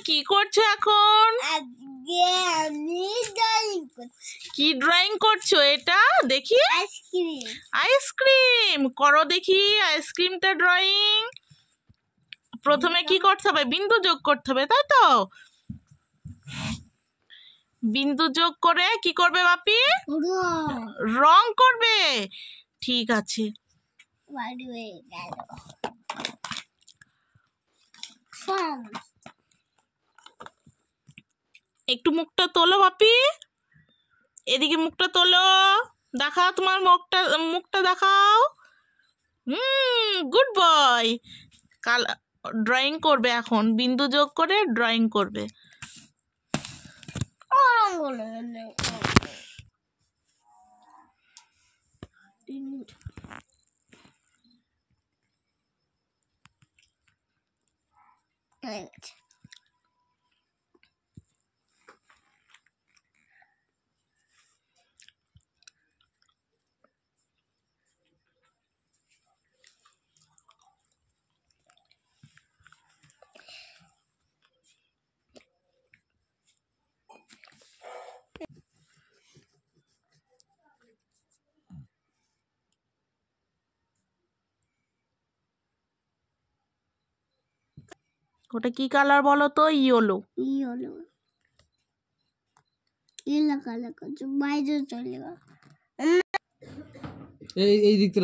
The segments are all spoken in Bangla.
কি করছো এখন? আজকে আমি ড্রয়িং করছি। কি ড্রয়িং করছো এটা দেখি? আইসক্রিম। আইসক্রিম করো দেখি আইসক্রিমটা ড্রয়িং। প্রথমে কি করতে হবে? বিন্দু যোগ করতে হবে, তাই তো? বিন্দু যোগ করে কি করবে বাপি? রং করবে। ঠিক আছে। একটু মুখটা তোলো বাপি, এদিকে মুখটা তোলো, দেখাও তোমার মুখটা দেখাও। Good boy. ড্রয়িং করবে এখন, বিন্দু যোগ করে ড্রয়িং করবে। ওটা কি কালার বলো তো? ইয়েলো। ইয়েলো নীলা কালার করছো, বাইরে চলে গেল। এই দিকটা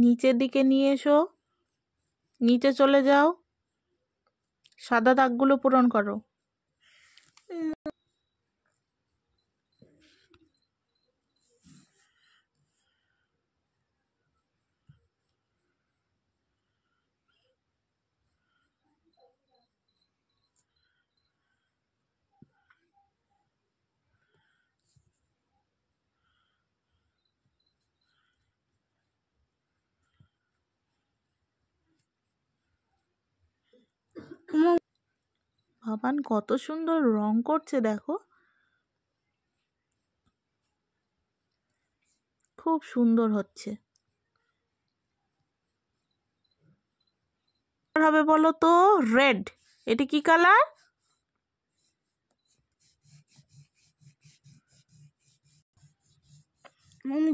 নিচের দিকে নিয়ে এসো, নিচে চলে যাও, সাদা দাগগুলো পূরণ করো। বাবান কত সুন্দর রং করছে দেখো, খুব সুন্দর হচ্ছে। হবে বলো তো? রেড। এটা কি কালার?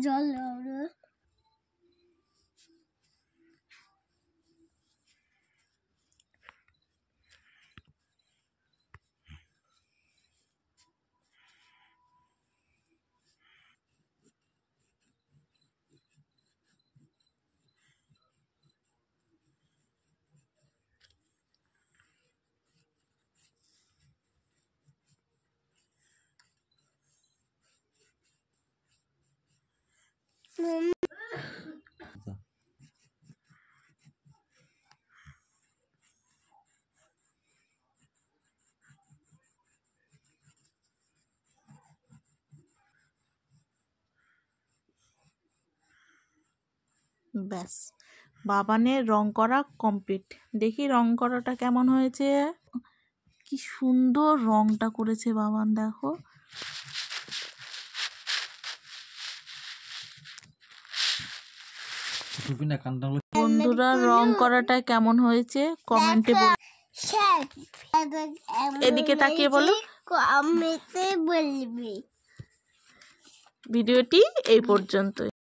জল ব্যাস, বাবানের রং করা কমপ্লিট। দেখি রং করাটা কেমন হয়েছে। কি সুন্দর রংটা করেছে বাবান, দেখো। বন্ধুরা রং করাটা কেমন হয়েছে কমেন্টে বলো। এদিকে তাকিয়ে বলো। কমেন্টে বলবি। ভিডিওটি এই পর্যন্তই।